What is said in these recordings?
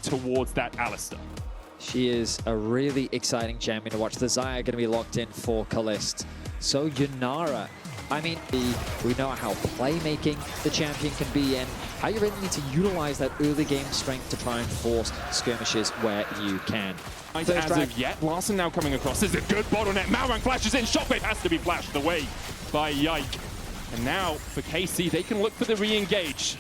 towards that Alistar. She is a really exciting champion to watch. The Xayah going to be locked in for Kalist. So Yunara, I mean, we know how playmaking the champion can be and how you really need to utilize that early game strength to try and force skirmishes where you can. As of yet, Larson now coming across. This is a good bottleneck. Malrang flashes in. Shockwave has to be flashed away by Yike. And now for KC, they can look for the re-engage.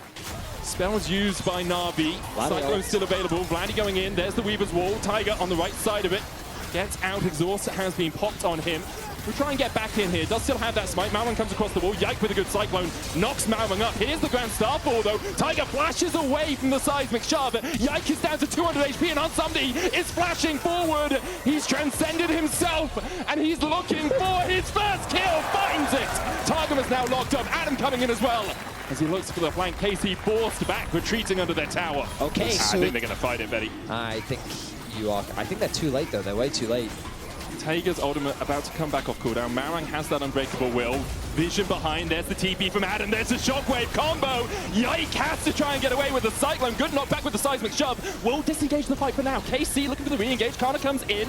Spells used by Navi. Cyclone still available. Vladdy going in. There's the Weaver's Wall. Tiger on the right side of it. Gets out. Exhaust has been popped on him. We'll try and get back in here. Does still have that smite. Malrang comes across the wall. Yike with a good Cyclone. Knocks Malrang up. Here's the Grand Starfall though. Tiger flashes away from the seismic shove. Yike is down to 200 HP and Onsumdi is flashing forward. He's transcended himself and he's looking for his first kill. Finds it. Targum is now locked up. Adam coming in as well. As he looks for the flank, KC forced back, retreating under their tower. Okay, so I think they're going to fight it, Betty. I think you are. I think they're too late though. They're way too late. Tiger's ultimate about to come back off cooldown. Malrang has that unbreakable will. Vision behind. There's the TP from Adam. There's a shockwave combo. Yike has to try and get away with the Cyclone. Good knockback with the seismic shove. Will disengage the fight for now. KC looking for the re-engage. Kana comes in.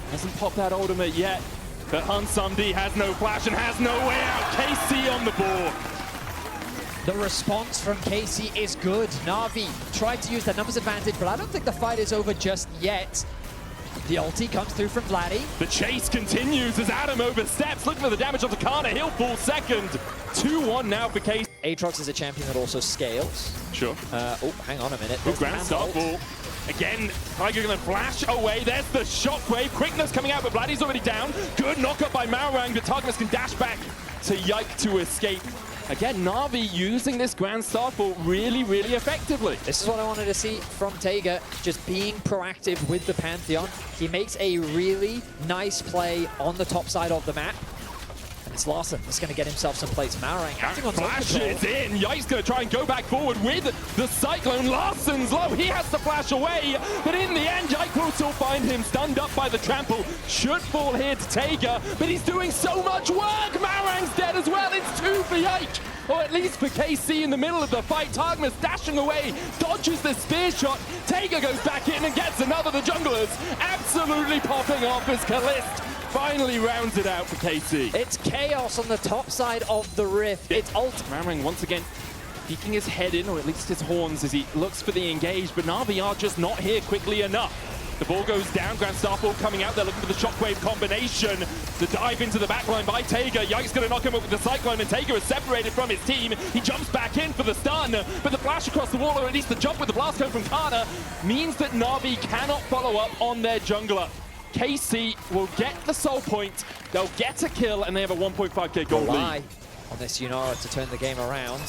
Hasn't popped that ultimate yet. But Onsumdi has no flash and has no way out. KC on the board. The response from KC is good. Navi tried to use that numbers advantage, but I don't think the fight is over just yet. The ulti comes through from Vladdy. The chase continues as Adam oversteps, looking for the damage on the Kana. He'll fall second. 2-1 now for KC. Aatrox is a champion that also scales. Sure. Oh, hang on a minute. Good Grand Starfall. Again, Tiger gonna flash away. There's the shockwave. Quickness coming out, but Vladdy's already down. Good knockup by Malrang, but Targus can dash back to Yike to escape. Again, Navi using this Grand Starfall really, really effectively. This is what I wanted to see from Taiga, just being proactive with the Pantheon. He makes a really nice play on the top side of the map. And it's Larson that's going to get himself some plates. Malrang acting on flashes in. Yike's going to try and go back forward with the Cyclone. Larson's low. He has to flash away. But in the end, Yike will still find him stunned up by the trample. Should fall here to Taiga, but he's doing so much work. Malrang's dead as well. It's 2 for Yike. Or at least for KC in the middle of the fight. Targmas dashing away, dodges the spear shot. Taiga goes back in and gets another. The junglers absolutely popping off as Kalist finally rounds it out for KC. It's chaos on the top side of the rift. It's ult. Malrang once again peeking his head in, or at least his horns, as he looks for the engage, but Navi are just not here quickly enough. The ball goes down, Grand Starfall coming out, they're looking for the shockwave combination. The dive into the backline by Taiga. Yike's gonna knock him up with the Cyclone, and Taiga is separated from his team. He jumps back in for the stun, but the flash across the wall, or at least the jump with the blast cone from Kana, means that Navi cannot follow up on their jungler. KC will get the soul point, they'll get a kill, and they have a 1.5k gold lead. On this Yunara to turn the game around.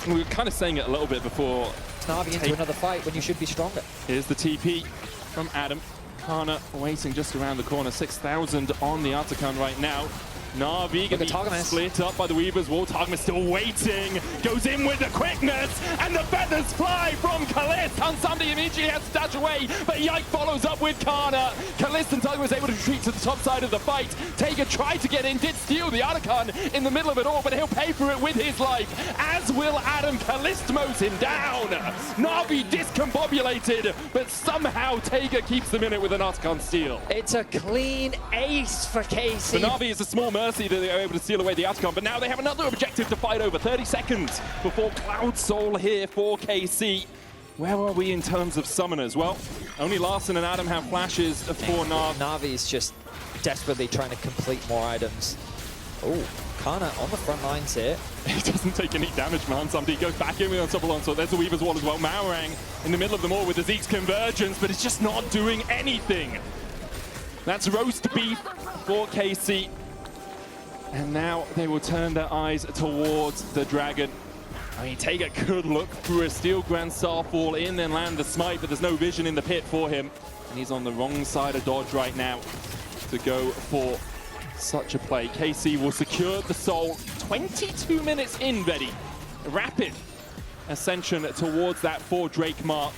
We were kind of saying it a little bit before. Navi into another fight when you should be stronger. Here's the TP from Adam. Kana waiting just around the corner. 6,000 on the Artican right now. Navi gonna be split up by the Weaver's Wall. Targum is still waiting. Goes in with the quickness, and the feathers fly from Kalist. Onsumdi immediately has to dash away, but Yike follows up with Kana. Kalist and Targum was able to retreat to the top side of the fight. Taiga tried to get in, did steal the Artican in the middle of it all, but he'll pay for it with his life, as will Adam. Kalist mows him down. Navi discombobulated, but somehow Taiga keeps them in it with an Artican steal. It's a clean ace for KC. For Navi, it's a small mercy that they are able to steal away the Artican, but now they have another objective to fight over. 30 seconds before Cloud Soul here for KC. Where are we in terms of summoners? Well, only Larson and Adam have flashes for Navi. Navi's just desperately trying to complete more items. Oh, Kana on the front lines here. He doesn't take any damage from Onsumdi. He goes back in with Unstoppable Onslaught. There's the Weaver's Wall as well. Malrang in the middle of them all with the Zeke's Convergence, but it's just not doing anything. That's roast beef for KC. And now they will turn their eyes towards the Dragon. I mean, Taiga could look through a steel Grand Starfall in, then land the smite, but there's no vision in the pit for him. And he's on the wrong side of dodge right now to go for such a play. KC will secure the soul. 22 minutes in, Betty. Rapid ascension towards that 4 Drake mark.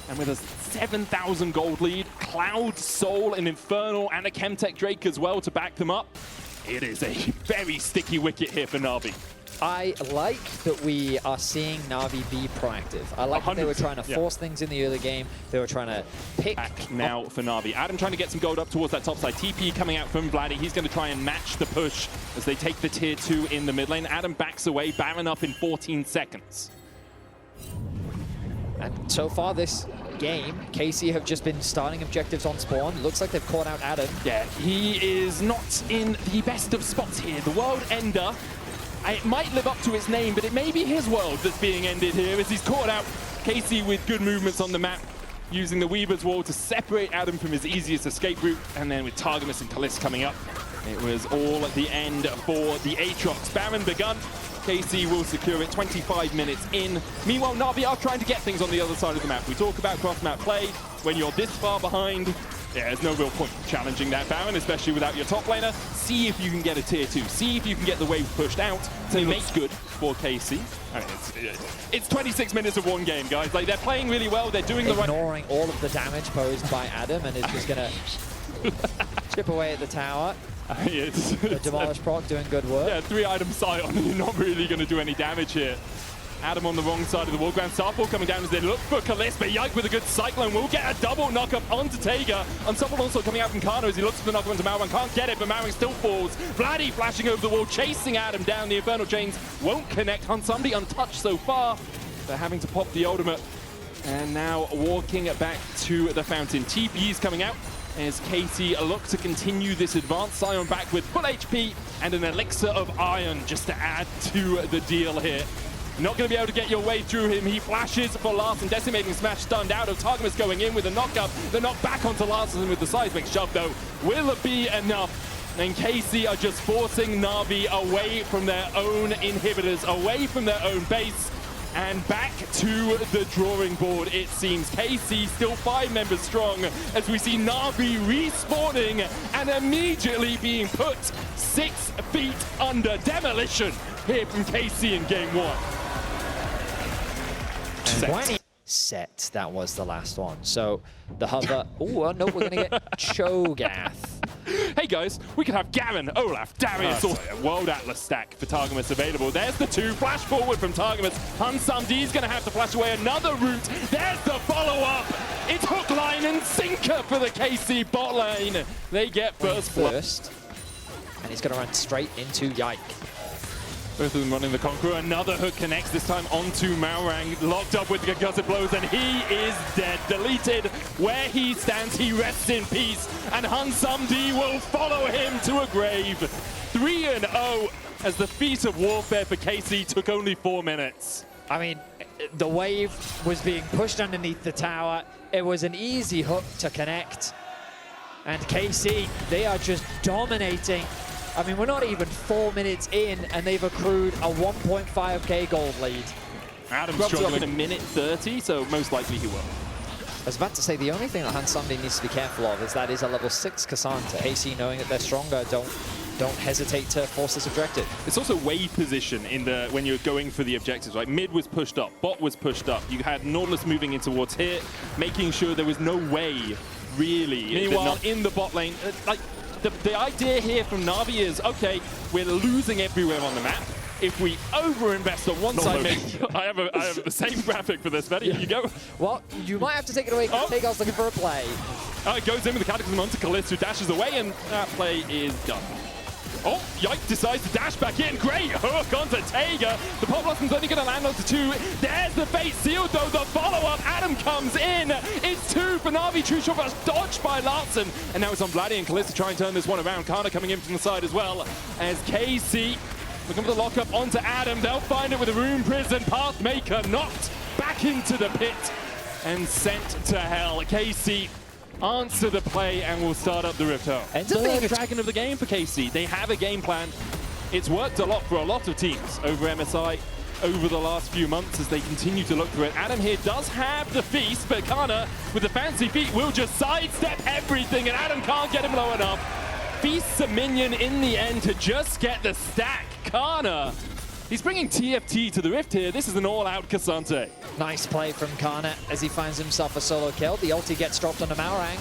And with a 7,000 gold lead, Cloud Soul, an Infernal, and a Chemtech Drake as well to back them up. It is a very sticky wicket here for Navi. I like that we are seeing Navi be proactive. I like that they were trying to force things in the early game. They were trying to pick. Back now for Navi. Adam trying to get some gold up towards that top side. TP coming out from Vladdy. He's going to try and match the push as they take the tier 2 in the mid lane. Adam backs away. Baron up in 14 seconds. And so far this game, KC have just been starting objectives on spawn. Looks like they've caught out Adam. Yeah, he is not in the best of spots here. The World Ender. It might live up to its name, but it may be his world that's being ended here as he's caught out KC with good movements on the map, using the Weaver's Wall to separate Adam from his easiest escape route, and then with Targamas and Kalist coming up, it was all at the end for the Aatrox. Baron begun. KC will secure it 25 minutes in. Meanwhile, Navi are trying to get things on the other side of the map. We talk about cross-map play. When you're this far behind, yeah, there's no real point challenging that Baron, especially without your top laner. See if you can get a tier 2. See if you can get the wave pushed out to make good for KC. I mean, it's 26 minutes of one game, guys. Like, they're playing really well. They're doing the right... Ignoring all of the damage posed by Adam and is just going to chip away at the tower. The Demolish proc doing good work. Yeah, 3-item sight on you, not really going to do any damage here. Adam on the wrong side of the wall. Grand Starfall coming down as they look for Kalist, but Yike with a good Cyclone will get a double knock-up onto Taiga. Unstoppable also coming out from Kano as he looks for the knock-up onto Malwan. Can't get it, but Malwan still falls. Vladdy flashing over the wall, chasing Adam down. The Infernal Chains won't connect. Somebody untouched so far. They're having to pop the ultimate. And now walking back to the fountain. TP's coming out as KC look to continue this advance. Sion back with full HP and an Elixir of Iron just to add to the deal here. Not going to be able to get your way through him. He flashes for Larssen. Decimating Smash stunned out of Targamas going in with a knock-up. The knock back onto Larssen with the seismic shove, though. Will it be enough? And KC are just forcing Navi away from their own inhibitors, away from their own base, and back to the drawing board, it seems. KC still 5 members strong as we see Navi respawning and immediately being put 6 feet under demolition here from KC in game 1. Set, that was the last one. So the hover, oh no, we're gonna get Cho'Gath. Hey guys, we could have Garen, Olaf, Darius, or World Atlas stack for Targamas available. There's the 2, flash forward from Targamas. Hunsumdi's gonna have to flash away another route. There's the follow-up. It's hook, line, and sinker for the KC bot lane. They get first, and he's gonna run straight into Yike. Both of them running the Conqueror. Another hook connects, this time onto Malrang. Locked up with the concussive blows, and he is dead. Deleted where he stands, he rests in peace. And Hunsumdi will follow him to a grave. 3-0 as the feat of warfare for KC took only 4 minutes. I mean, the wave was being pushed underneath the tower. It was an easy hook to connect. And KC, they are just dominating. I mean, we're not even 4 minutes in, and they've accrued a 1.5k gold lead. Adam's struggling in a minute 30, so most likely he will. I was about to say, the only thing that Hunsumdi needs to be careful of is that is a level 6 Cassandra. KC, knowing that they're stronger, don't hesitate to force this objective. It's also wave position in the when you're going for the objectives, right? Mid was pushed up, bot was pushed up. You had Nautilus moving in towards here, making sure there was no way, really. Meanwhile, in the bot lane, like, the idea here from Navi is, okay, we're losing everywhere on the map. If we overinvest on one side, I have the same graphic for this. Ready? Yeah. You go. Well, you might have to take it away. Takeout's looking for a play. It goes in with the Cataclysm onto Kalist, who dashes away, and that play is done. Oh, Yike decides to dash back in. Great hook onto Taiga. The Pop Blossom's only going to land onto 2. There's the fate sealed, though. The follow-up. Adam comes in. It's 2 for Navi. True shot rush dodged by Larssen. And now it's on Vladdy and Kalist to try and turn this one around. Kana coming in from the side as well. As KC looking for the lockup onto Adam. They'll find it with a Rune Prison. Pathmaker knocked back into the pit and sent to hell. KC answer the play and we'll start up the Rift Home. Third dragon of the game for KC. They have a game plan. It's worked a lot for a lot of teams over MSI over the last few months as they continue to look for it. Adam here does have the feast, but Kana with the fancy feet will just sidestep everything and Adam can't get him low enough. Feasts a minion in the end to just get the stack. Kana, he's bringing TFT to the Rift here. This is an all-out Cassante. Nice play from Kana as he finds himself a solo kill. The ulti gets dropped onto Malrang,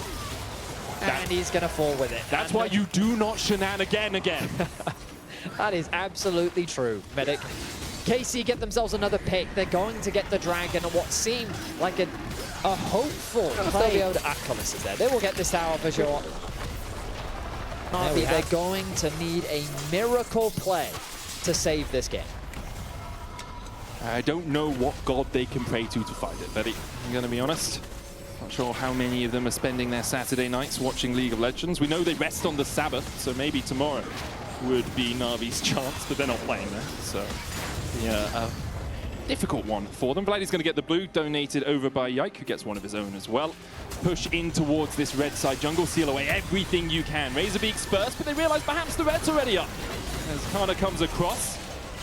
and he's going to fall with it. That's why you do not shenanigan again. That is absolutely true, Medic. KC get themselves another pick. They're going to get the Dragon, what seemed like a hopeful play. Collis is there. They will get this tower for sure. They're going to need a miracle play to save this game. I don't know what god they can pray to find it, Betty. I'm going to be honest. Not sure how many of them are spending their Saturday nights watching League of Legends. We know they rest on the Sabbath, so maybe tomorrow would be Navi's chance, but they're not playing there. So, yeah, a difficult one for them. Vladi's going to get the blue, donated over by Yike, who gets one of his own as well. Push in towards this red side jungle, seal away everything you can. Razorbeak's burst, but they realize perhaps the red's already up. As Kana comes across,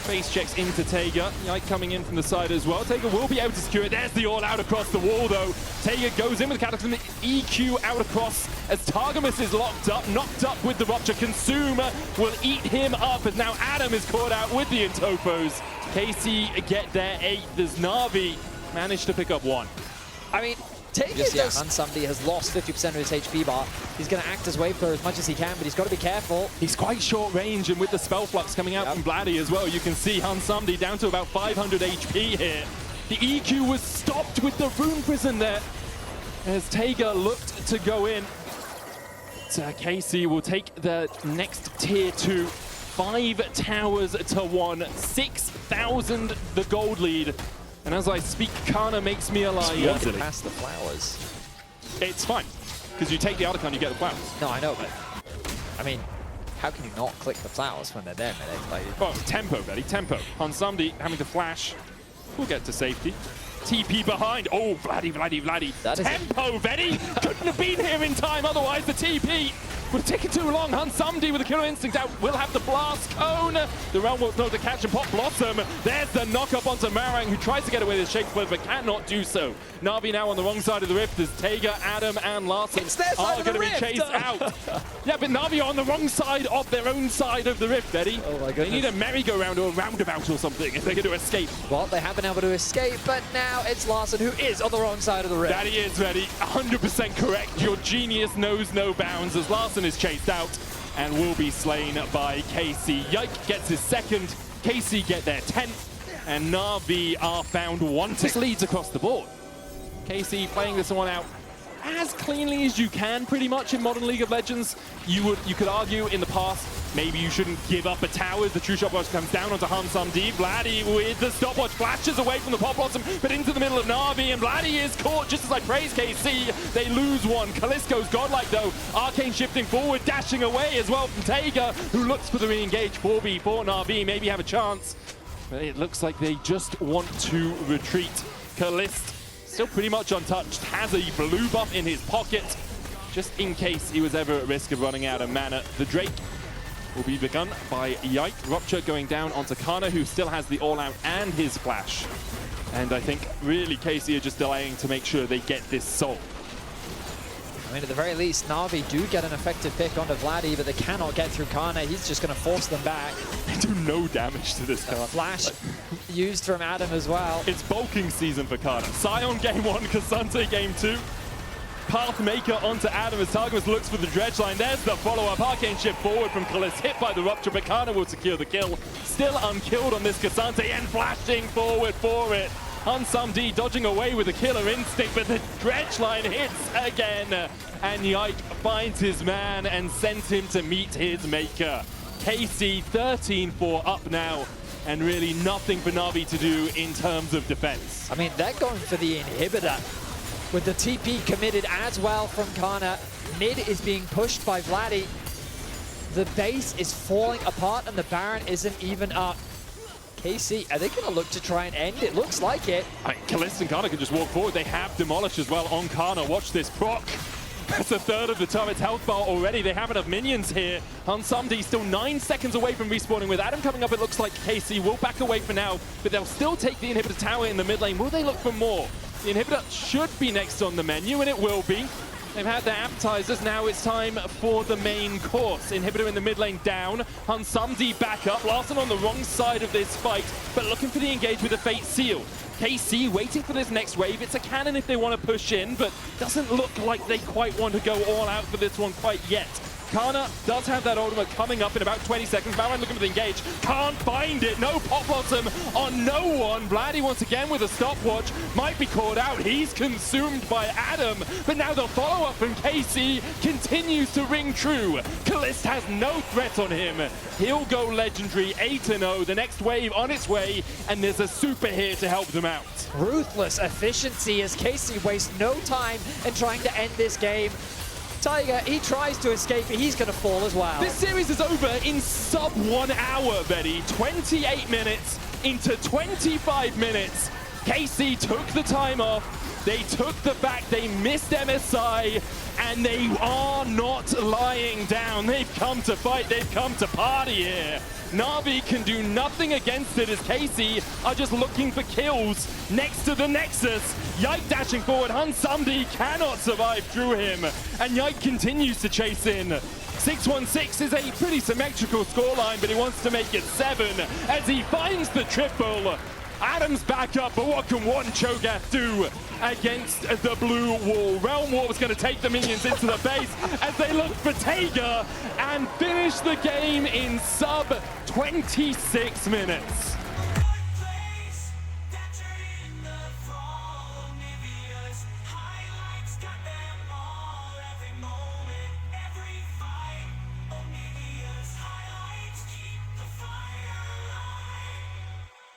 face checks into Taiga. Yike coming in from the side as well. Taiga will be able to secure it. There's the all-out across the wall, though. Taiga goes in with the Cataclysm. The EQ out across as Targamas is locked up, knocked up with the Rupture. Consumer will eat him up as now Adam is caught out with the Intopos. KC get their 8th as Navi managed to pick up 1. I mean, Somebody has lost 50% of his HP bar. He's going to act as wave clear as much as he can, but he's got to be careful. He's quite short range, and with the spell flux coming out from Vladdy as well, you can see Hansumdi down to about 500 HP here. The EQ was stopped with the Rune Prison there, as Taiga looked to go in. So KC will take the next tier 2. 5 towers to 1, 6,000 the gold lead. And as I speak, Kana makes me alive. Walking past the flowers. It's fine, because you take the Archon, you get the flowers. No, I know, but I mean, how can you not click the flowers when they're there, Medic? Like, well, tempo, Betty, tempo. Hansumdi having to flash. We'll get to safety. TP behind. Oh, Vladdy. Tempo, Betty! Couldn't have been here in time, otherwise the TP would have taken too long. Hansumdi with the Killer Instinct out will have the Blast Cone. The Realm Walk's not to catch and pop Blossom. There's the knock up onto Marang, who tries to get away with his Shake Split, but cannot do so. Navi now on the wrong side of the rift as Taiga, Adam, and Larson are going to be chased out. Yeah, but Navi are on the wrong side of their own side of the rift, Betty. Oh my goodness. They need a merry-go-round or a roundabout or something if they're going to escape. Well, they have been able to escape, but now it's Larson who is on the wrong side of the rift. That he is, Betty. 100% correct. Your genius knows no bounds as Larson is chased out and will be slain by KC. Yike gets his 2nd, KC get their 10th, and Navi are found wanting. This leads across the board. KC playing this one out as cleanly as you can, pretty much, in modern League of Legends. You could argue in the past, maybe you shouldn't give up a tower. The true shot watch comes down onto Hansumdi. Vladdy with the stopwatch flashes away from the Pop Blossom, but into the middle of Navi, and Vladdy is caught just as I praise KC. They lose one. Kalisko's godlike though. Arcane shifting forward, dashing away as well from Taiga, who looks for the re-engage 4v4 Navi, maybe have a chance. But it looks like they just want to retreat. Kalist, still pretty much untouched, has a blue buff in his pocket, just in case he was ever at risk of running out of mana. The Drake will be begun by Yike. Rupture going down onto Kana, who still has the all-out and his flash. And I think really KC are just delaying to make sure they get this soul. I mean, at the very least, Navi do get an effective pick onto Vladdy, but they cannot get through Kana. He's just going to force them back. They do no damage to this Kana. Flash used from Adam as well. It's bulking season for Kana. Sion game 1, Kasante game 2. Pathmaker onto Adam as Targamas looks for the dredge line. There's the follow-up. Arcane shift forward from Kalis, hit by the Rupture, but Kana will secure the kill. Still unkilled on this Kasante and flashing forward for it. Hansumdi dodging away with a Killer Instinct, but the dredge line hits again. And Yike finds his man and sends him to meet his maker. KC 13-4 up now, and really nothing for Navi to do in terms of defense. I mean, they're going for the inhibitor with the TP committed as well from Kana. Mid is being pushed by Vladdy. The base is falling apart and the Baron isn't even up. KC, are they going to look to try and end? It looks like it. Kalist and Kana can just walk forward. They have Demolish as well on Kana. Watch this proc. That's a third of the turret's health bar already. They have enough minions here. Hansumdi still 9 seconds away from respawning. With Adam coming up, it looks like KC will back away for now, but they'll still take the inhibitor tower in the mid lane. Will they look for more? The inhibitor should be next on the menu, and it will be. They've had their appetizers, now it's time for the main course. Inhibitor in the mid lane down, Hansumdi back up, Larson on the wrong side of this fight, but looking for the engage with a Fate Seal. KC waiting for this next wave. It's a cannon if they want to push in, but doesn't look like they quite want to go all out for this one quite yet. Kana does have that ultimate coming up in about 20 seconds. Malran looking for the engage. Can't find it. No pop bottom on no one. Vladdy once again with a stopwatch. Might be caught out. He's consumed by Adam. But now the follow-up from KC continues to ring true. Kalist has no threat on him. He'll go legendary 8-0. The next wave on its way. And there's a super here to help them out. Ruthless efficiency as KC wastes no time in trying to end this game. Tiger, he tries to escape, but he's going to fall as well. This series is over in sub 1 hour, Betty. 28 minutes into 25 minutes. KC took the time off. They took the back. They missed MSI, and they are not lying down. They've come to fight. They've come to party here. NAVI can do nothing against it as KC are just looking for kills next to the Nexus. Yike dashing forward. Hansumdi cannot survive through him, and Yike continues to chase in. 6-1-6 is a pretty symmetrical scoreline, but he wants to make it 7 as he finds the triple. Adam's back up, but what can one Cho'Gath do against the blue wall? Realm War was going to take the minions into the base as they look for Taiga and finish the game in sub 26 minutes.